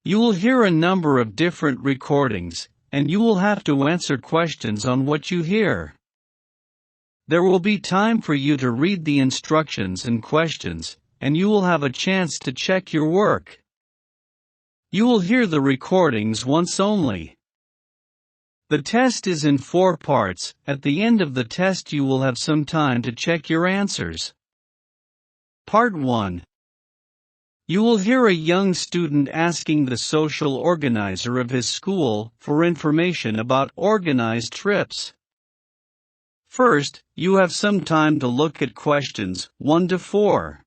You will hear a number of different recordings, and you will have to answer questions on what you hear. There will be time for you to read the instructions and questions, and you will have a chance to check your work. You will hear the recordings once only. The test is in 4 parts. At the end of the test you will have some time to check your answers. Part 1. You will hear a young student asking the social organizer of his school for information about organized trips. First, you have some time to look at questions 1 to 4.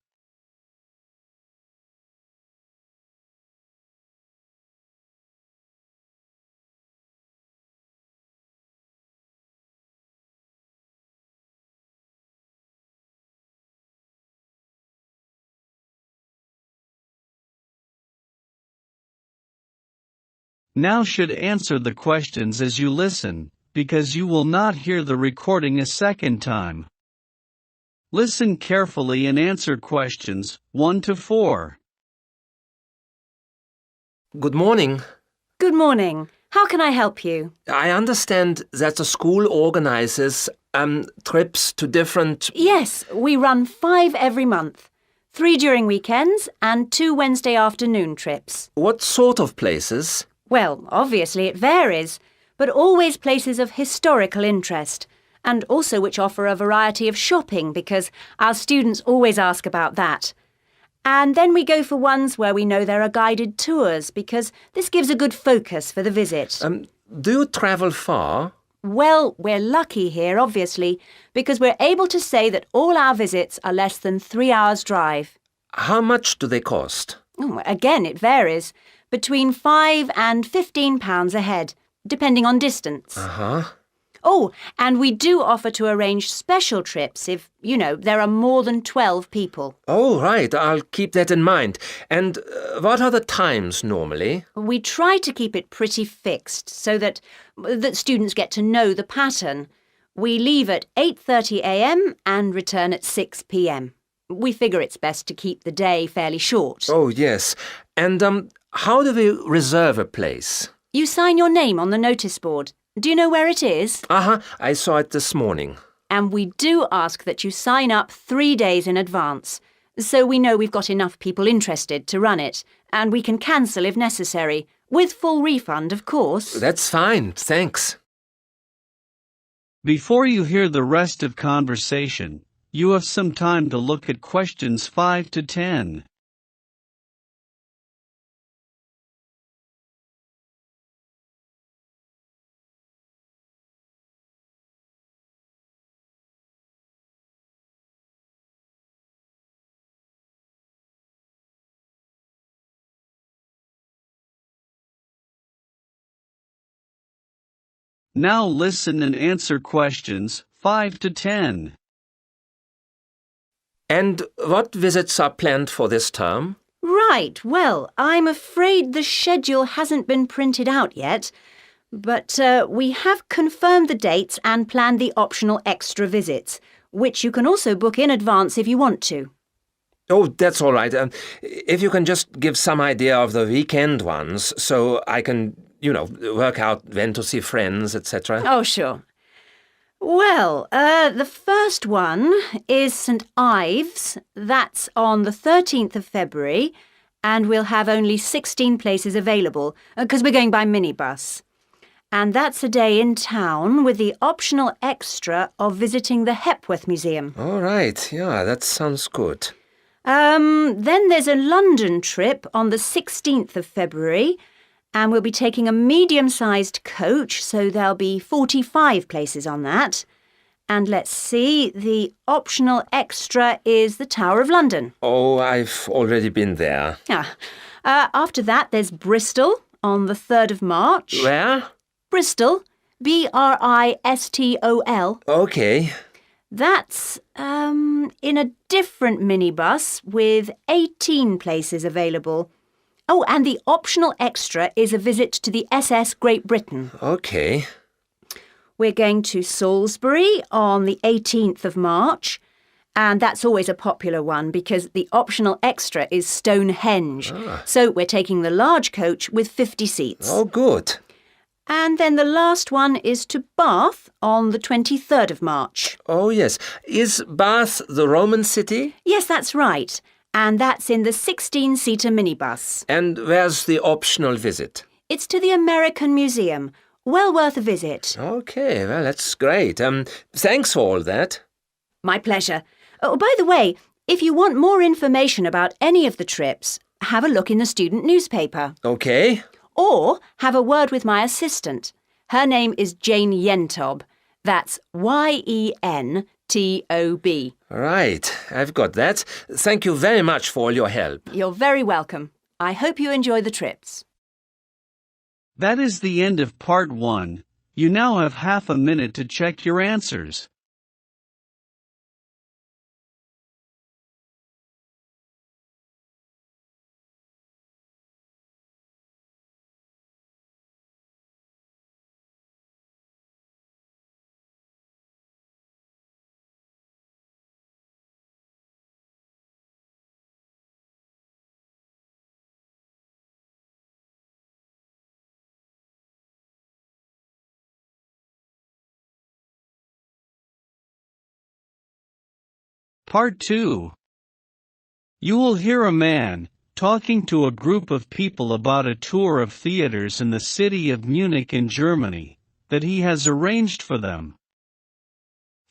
Now should answer the questions as you listen, because you will not hear the recording a second time. Listen carefully and answer questions 1 to 4. Good morning. Good morning. How can I help you? I understand that the school organizes trips to different... Yes, we run 5 every month. 3 during weekends and 2 Wednesday afternoon trips. What sort of places? Well, obviously it varies, but always places of historical interest, and also which offer a variety of shopping because our students always ask about that. And then we go for ones where we know there are guided tours because this gives a good focus for the visit. Do you travel far? Well, we're lucky here, obviously, because we're able to say that all our visits are less than 3 hours' drive. How much do they cost? Again, it varies. Between £5 and £15 a head, depending on distance. Oh, and we do offer to arrange special trips if, there are more than 12 people. Oh, right. I'll keep that in mind. And what are the times normally? We try to keep it pretty fixed so that students get to know the pattern. We leave at 8:30 a.m. and return at 6 p.m. We figure it's best to keep the day fairly short. Oh, yes. And how do we reserve a place? You sign your name on the notice board. Do you know where it is? I saw it this morning. And we do ask that you sign up 3 days in advance, so we know we've got enough people interested to run it, and we can cancel if necessary, with full refund, of course. That's fine, thanks. Before you hear the rest of conversation, you have some time to look at questions 5 to 10. Now listen and answer questions 5 to 10. And what visits are planned for this term? Right, well, I'm afraid the schedule hasn't been printed out yet, but we have confirmed the dates and planned the optional extra visits, which you can also book in advance if you want to. Oh, that's all right. If you can just give some idea of the weekend ones, so I can, work out when to see friends, etc. Oh, sure. Well, the first one is St. Ives. That's on the 13th of February, and we'll have only 16 places available, because we're going by minibus. And that's a day in town with the optional extra of visiting the Hepworth Museum. All right, yeah, that sounds good. Then there's a London trip on the 16th of February, and we'll be taking a medium-sized coach, so there'll be 45 places on that. And let's see, the optional extra is the Tower of London. Oh, I've already been there. After that, there's Bristol on the 3rd of March. Where? Bristol, Bristol. Okay. That's in a different minibus with 18 places available. Oh, and the optional extra is a visit to the SS Great Britain. Okay. We're going to Salisbury on the 18th of March, And that's always a popular one because the optional extra is Stonehenge. Ah. So we're taking the large coach with 50 seats. Oh, good. And then the last one is to Bath on the 23rd of March. Oh, yes. Is Bath the Roman city? Yes, that's right. And that's in the 16-seater minibus. And where's the optional visit? It's to the American Museum. Well worth a visit. Okay, well, that's great. Thanks for all that. My pleasure. Oh, by the way, if you want more information about any of the trips, have a look in the student newspaper. Okay. Or have a word with my assistant. Her name is Jane Yentob. That's Yentob. Right, I've got that. Thank you very much for all your help. You're very welcome. I hope you enjoy the trips. That is the end of part 1. You now have half a minute to check your answers. Part 2. You will hear a man talking to a group of people about a tour of theaters in the city of Munich in Germany that he has arranged for them.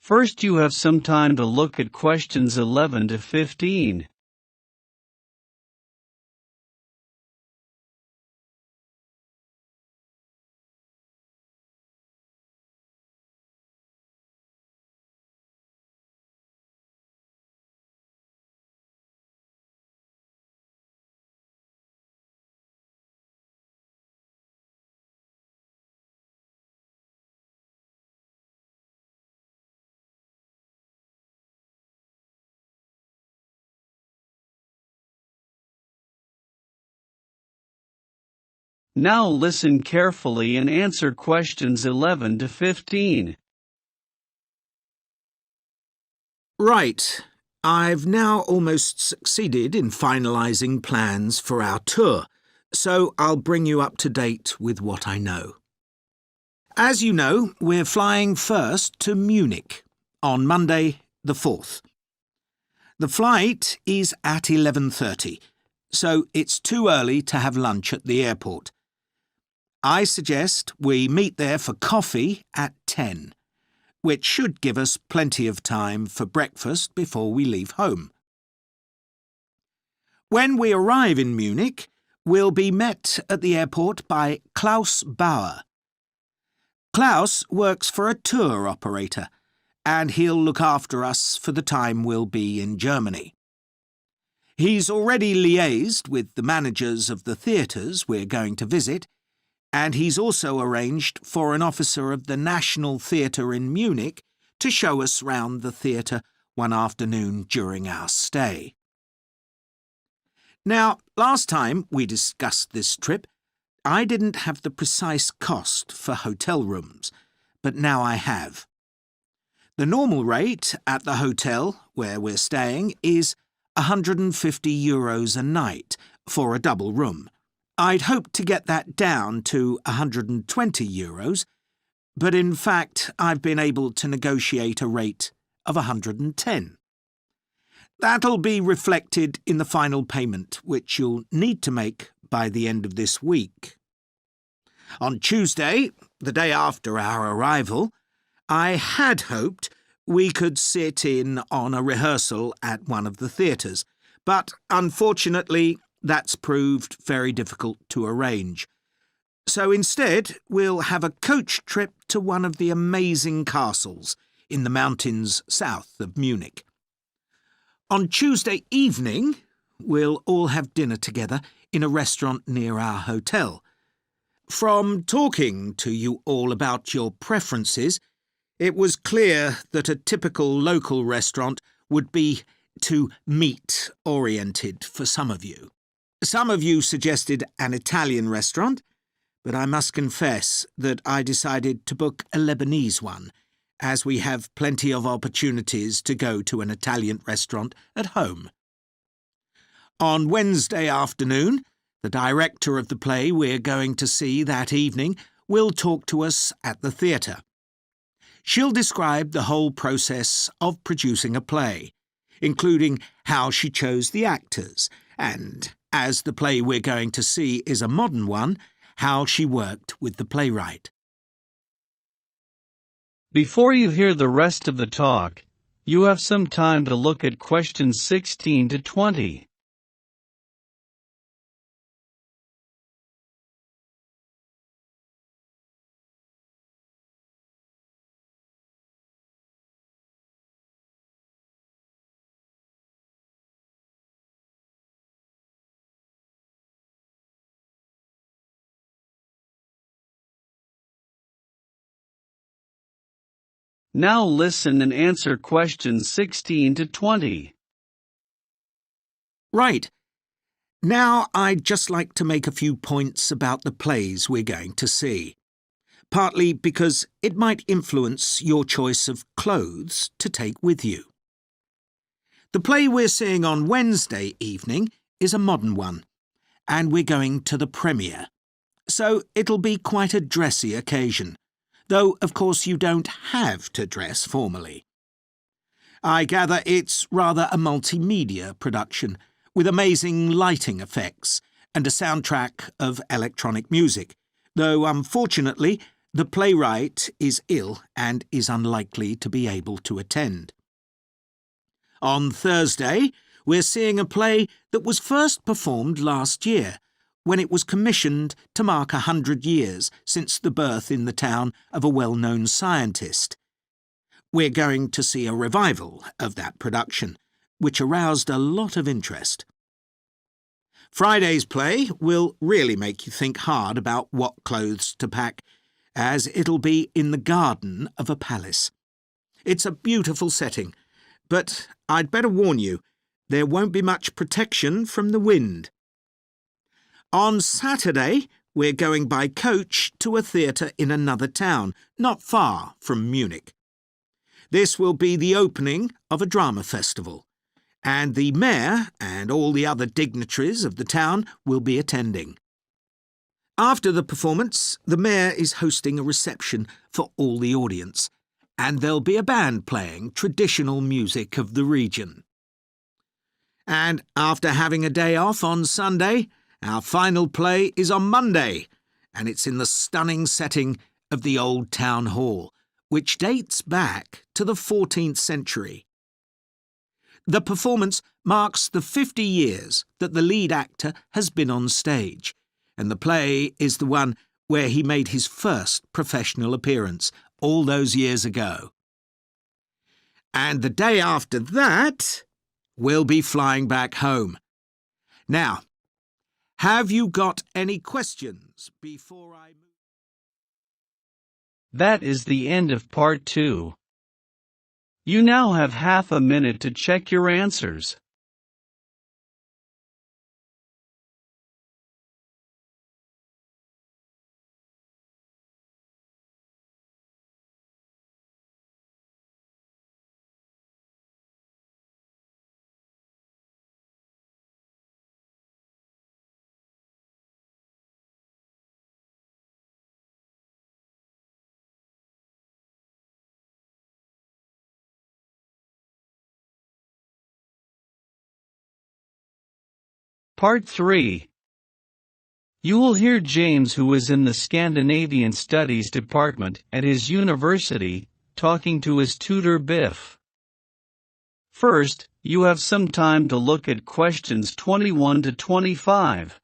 First, you have some time to look at questions 11 to 15. Now listen carefully and answer questions 11 to 15. Right. I've now almost succeeded in finalising plans for our tour, so I'll bring you up to date with what I know. As you know, we're flying first to Munich on Monday the 4th. The flight is at 11:30, so it's too early to have lunch at the airport. I suggest we meet there for coffee at 10, which should give us plenty of time for breakfast before we leave home. When we arrive in Munich, we'll be met at the airport by Klaus Bauer. Klaus works for a tour operator, and he'll look after us for the time we'll be in Germany. He's already liaised with the managers of the theatres we're going to visit, and he's also arranged for an officer of the National Theatre in Munich to show us round the theatre one afternoon during our stay. Now, last time we discussed this trip, I didn't have the precise cost for hotel rooms, but now I have. The normal rate at the hotel where we're staying is €150 a night for a double room. I'd hoped to get that down to €120, but in fact I've been able to negotiate a rate of €110. That'll be reflected in the final payment, which you'll need to make by the end of this week. On Tuesday, the day after our arrival, I had hoped we could sit in on a rehearsal at one of the theatres, but unfortunately that's proved very difficult to arrange. So instead, we'll have a coach trip to one of the amazing castles in the mountains south of Munich. On Tuesday evening, we'll all have dinner together in a restaurant near our hotel. From talking to you all about your preferences, it was clear that a typical local restaurant would be too meat-oriented for some of you. Some of you suggested an Italian restaurant, but I must confess that I decided to book a Lebanese one, as we have plenty of opportunities to go to an Italian restaurant at home. On Wednesday afternoon, the director of the play we're going to see that evening will talk to us at the theatre. She'll describe the whole process of producing a play, including how she chose the actors and, as the play we're going to see is a modern one, how she worked with the playwright. Before you hear the rest of the talk, you have some time to look at questions 16 to 20. Now listen and answer questions 16 to 20. Right. Now I'd just like to make a few points about the plays we're going to see, partly because it might influence your choice of clothes to take with you. The play we're seeing on Wednesday evening is a modern one, and we're going to the premiere, so it'll be quite a dressy occasion, though of course you don't have to dress formally. I gather it's rather a multimedia production, with amazing lighting effects and a soundtrack of electronic music, though unfortunately the playwright is ill and is unlikely to be able to attend. On Thursday, we're seeing a play that was first performed last year, when it was commissioned to mark 100 years since the birth in the town of a well-known scientist. We're going to see a revival of that production, which aroused a lot of interest. Friday's play will really make you think hard about what clothes to pack, as it'll be in the garden of a palace. It's a beautiful setting, but I'd better warn you, there won't be much protection from the wind. On Saturday, we're going by coach to a theatre in another town, not far from Munich. This will be the opening of a drama festival, and the mayor and all the other dignitaries of the town will be attending. After the performance, the mayor is hosting a reception for all the audience, and there'll be a band playing traditional music of the region. And after having a day off on Sunday, our final play is on Monday, and it's in the stunning setting of the old town hall, which dates back to the 14th century. The performance marks the 50 years that the lead actor has been on stage, and the play is the one where he made his first professional appearance all those years ago. And the day after that, we'll be flying back home. Now, have you got any questions before I move? That is the end of part 2. You now have half a minute to check your answers. Part 3. You will hear James, who is in the Scandinavian Studies department at his university, talking to his tutor Biff. First, you have some time to look at questions 21 to 25.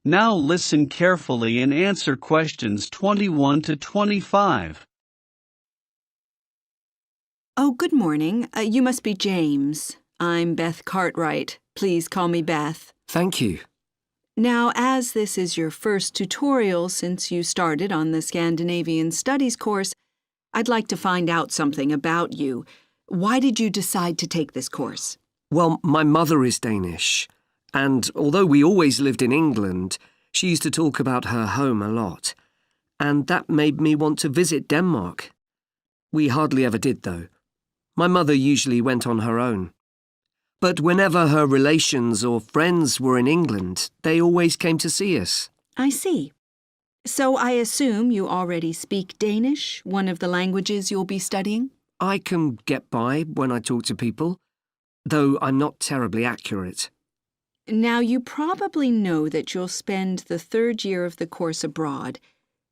Now listen carefully and answer questions 21 to 25. Oh, good morning. You must be James. I'm Beth Cartwright. Please call me Beth. Thank you. Now, as this is your first tutorial since you started on the Scandinavian Studies course, I'd like to find out something about you. Why did you decide to take this course? Well, my mother is Danish, and although we always lived in England, she used to talk about her home a lot, and that made me want to visit Denmark. We hardly ever did, though. My mother usually went on her own. But whenever her relations or friends were in England, they always came to see us. I see. So I assume you already speak Danish, one of the languages you'll be studying? I can get by when I talk to people, though I'm not terribly accurate. Now, you probably know that you'll spend the third year of the course abroad.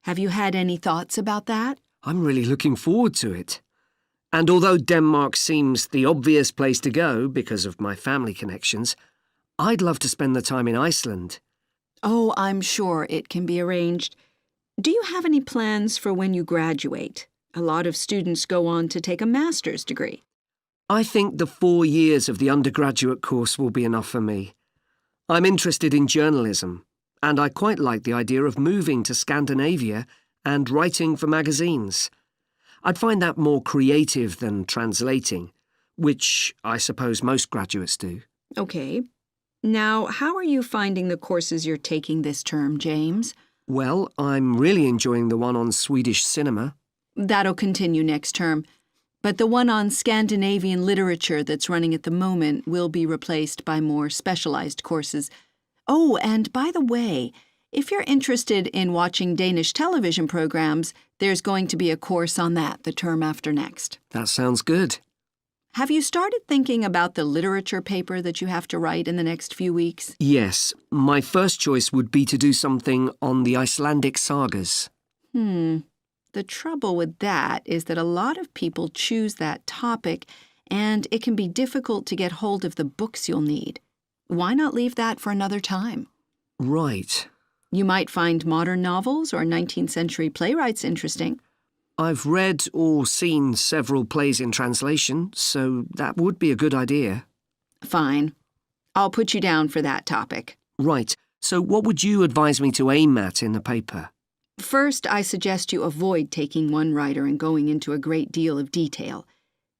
Have you had any thoughts about that? I'm really looking forward to it. And although Denmark seems the obvious place to go because of my family connections, I'd love to spend the time in Iceland. Oh, I'm sure it can be arranged. Do you have any plans for when you graduate? A lot of students go on to take a master's degree. I think the 4 years of the undergraduate course will be enough for me. I'm interested in journalism, and I quite like the idea of moving to Scandinavia and writing for magazines. I'd find that more creative than translating, which I suppose most graduates do. Okay. Now, how are you finding the courses you're taking this term, James? Well, I'm really enjoying the one on Swedish cinema. That'll continue next term. But the one on Scandinavian literature that's running at the moment will be replaced by more specialized courses. Oh, and by the way, if you're interested in watching Danish television programs, there's going to be a course on that the term after next. That sounds good. Have you started thinking about the literature paper that you have to write in the next few weeks? Yes, my first choice would be to do something on the Icelandic sagas. The trouble with that is that a lot of people choose that topic, and it can be difficult to get hold of the books you'll need. Why not leave that for another time? Right. You might find modern novels or 19th century playwrights interesting. I've read or seen several plays in translation, so that would be a good idea. Fine. I'll put you down for that topic. Right. So what would you advise me to aim at in the paper? First, I suggest you avoid taking one writer and going into a great deal of detail.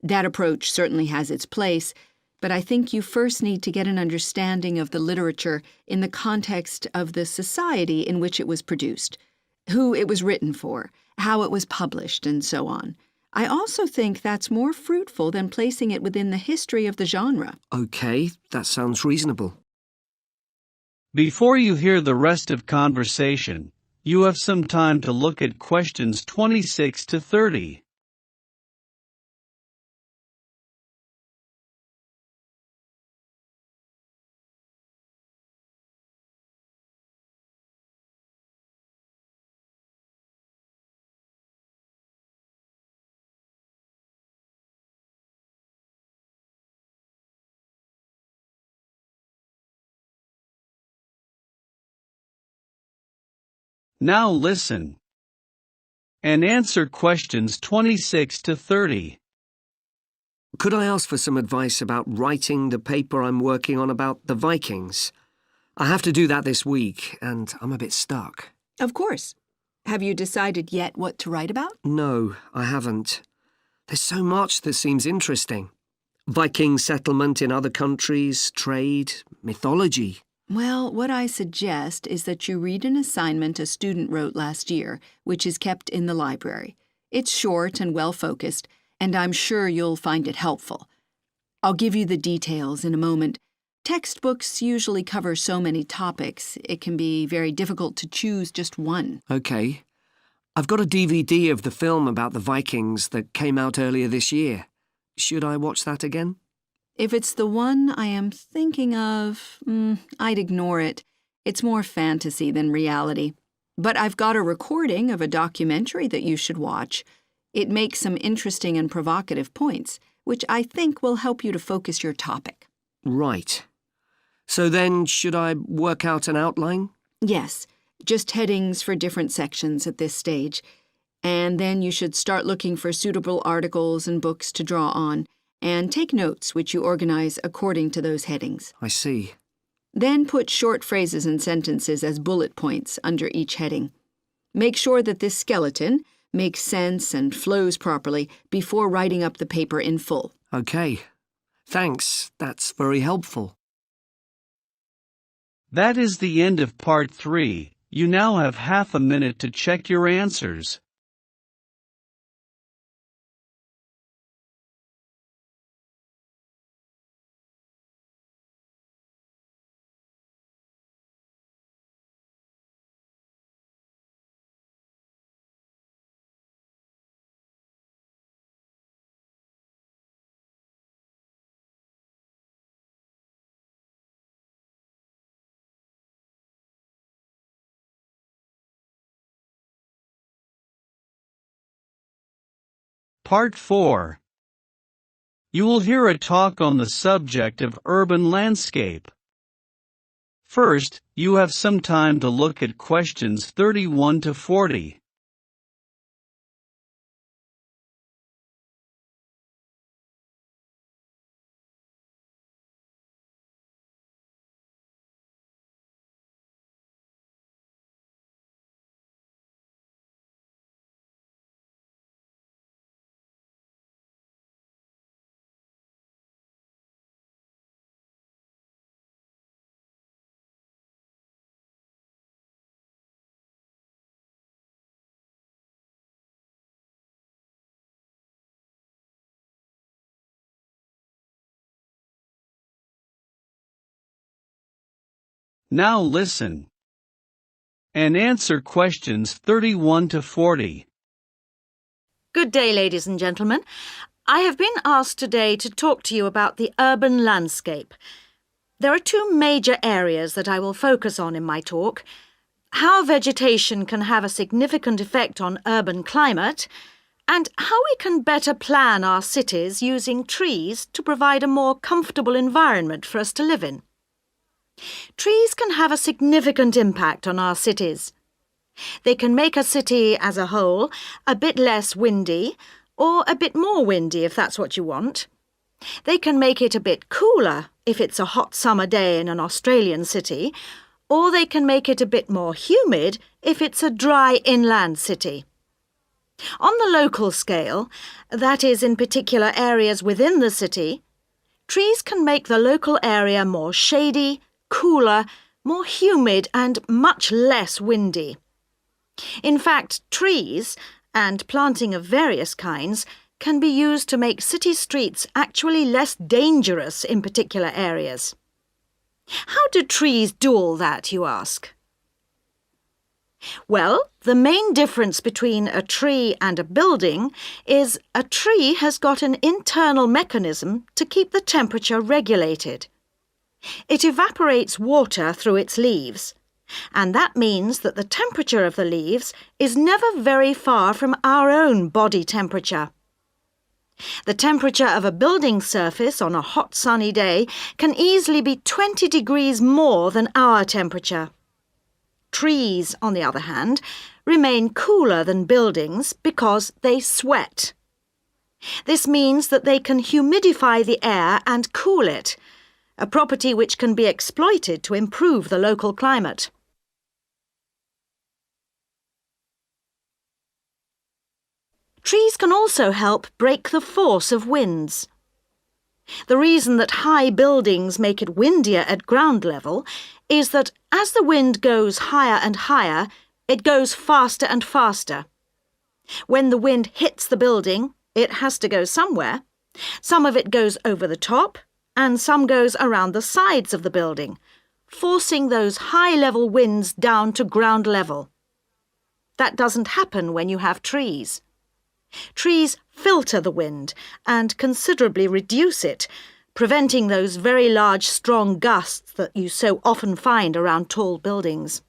That approach certainly has its place, but I think you first need to get an understanding of the literature in the context of the society in which it was produced, who it was written for, how it was published, and so on. I also think that's more fruitful than placing it within the history of the genre. Okay, that sounds reasonable. Before you hear the rest of conversation, you have some time to look at questions 26 to 30. Now listen and answer questions 26 to 30. Could I ask for some advice about writing the paper I'm working on about the Vikings? I have to do that this week, and I'm a bit stuck. Of course. Have you decided yet what to write about? No, I haven't. There's so much that seems interesting. Viking settlement in other countries, trade, mythology. Well, what I suggest is that you read an assignment a student wrote last year, which is kept in the library. It's short and well-focused, and I'm sure you'll find it helpful. I'll give you the details in a moment. Textbooks usually cover so many topics, it can be very difficult to choose just one. Okay. I've got a DVD of the film about the Vikings that came out earlier this year. Should I watch that again? If it's the one I am thinking of, I'd ignore it. It's more fantasy than reality. But I've got a recording of a documentary that you should watch. It makes some interesting and provocative points, which I think will help you to focus your topic. Right. So then, should I work out an outline? Yes, just headings for different sections at this stage. And then you should start looking for suitable articles and books to draw on, and take notes which you organize according to those headings. I see. Then put short phrases and sentences as bullet points under each heading. Make sure that this skeleton makes sense and flows properly before writing up the paper in full. Okay. Thanks. That's very helpful. That is the end of part 3. You now have half a minute to check your answers. Part 4. You will hear a talk on the subject of urban landscape. First, you have some time to look at questions 31 to 40. Now listen and answer questions 31 to 40. Good day, ladies and gentlemen. I have been asked today to talk to you about the urban landscape. There are two major areas that I will focus on in my talk: how vegetation can have a significant effect on urban climate, and how we can better plan our cities using trees to provide a more comfortable environment for us to live in. Trees can have a significant impact on our cities. They can make a city as a whole a bit less windy, or a bit more windy if that's what you want. They can make it a bit cooler if it's a hot summer day in an Australian city, or they can make it a bit more humid if it's a dry inland city. On the local scale, that is in particular areas within the city, trees can make the local area more shady, cooler, more humid and much less windy. In fact, trees, and planting of various kinds, can be used to make city streets actually less dangerous in particular areas. How do trees do all that, you ask? Well, the main difference between a tree and a building is a tree has got an internal mechanism to keep the temperature regulated. It evaporates water through its leaves, and that means that the temperature of the leaves is never very far from our own body temperature. The temperature of a building surface on a hot sunny day can easily be 20 degrees more than our temperature. Trees, on the other hand, remain cooler than buildings because they sweat. This means that they can humidify the air and cool it, a property which can be exploited to improve the local climate. Trees can also help break the force of winds. The reason that high buildings make it windier at ground level is that as the wind goes higher and higher, it goes faster and faster. When the wind hits the building, it has to go somewhere. Some of it goes over the top, and some goes around the sides of the building, forcing those high-level winds down to ground level. That doesn't happen when you have trees. Trees filter the wind and considerably reduce it, preventing those very large, strong gusts that you so often find around tall buildings.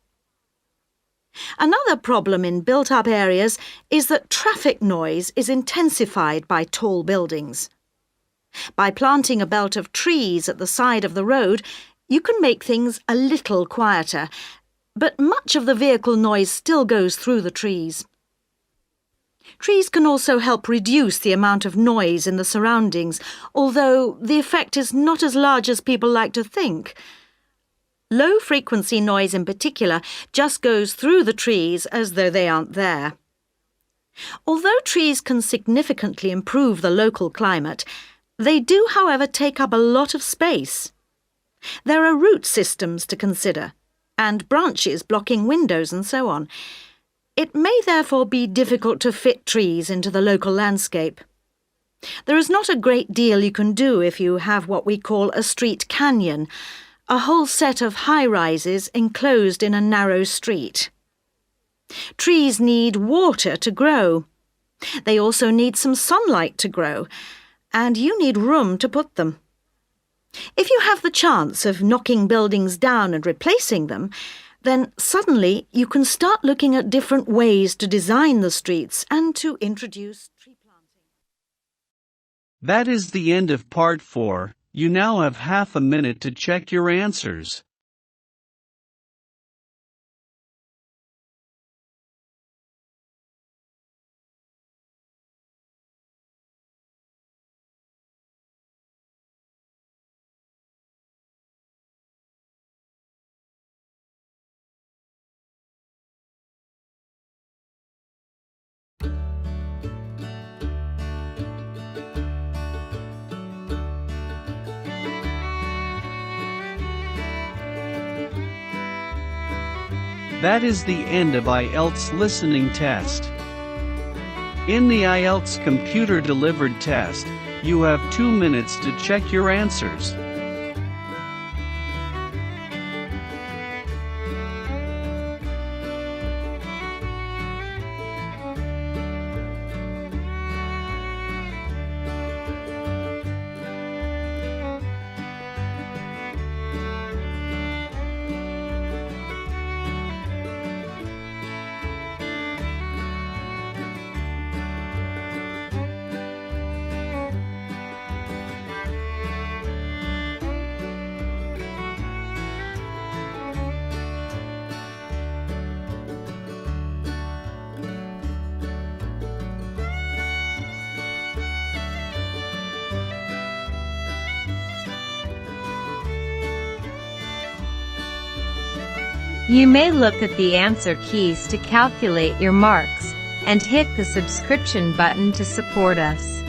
Another problem in built-up areas is that traffic noise is intensified by tall buildings. By planting a belt of trees at the side of the road, you can make things a little quieter, but much of the vehicle noise still goes through the trees. Trees can also help reduce the amount of noise in the surroundings, although the effect is not as large as people like to think. Low-frequency noise in particular just goes through the trees as though they aren't there. Although trees can significantly improve the local climate, they do, however, take up a lot of space. There are root systems to consider, and branches blocking windows and so on. It may therefore be difficult to fit trees into the local landscape. There is not a great deal you can do if you have what we call a street canyon, a whole set of high-rises enclosed in a narrow street. Trees need water to grow. They also need some sunlight to grow, and you need room to put them. If you have the chance of knocking buildings down and replacing them, then suddenly you can start looking at different ways to design the streets and to introduce tree planting. That is the end of part 4. You now have half a minute to check your answers. That is the end of IELTS listening test. In the IELTS computer-delivered test, you have 2 minutes to check your answers. You may look at the answer keys to calculate your marks, and hit the subscription button to support us.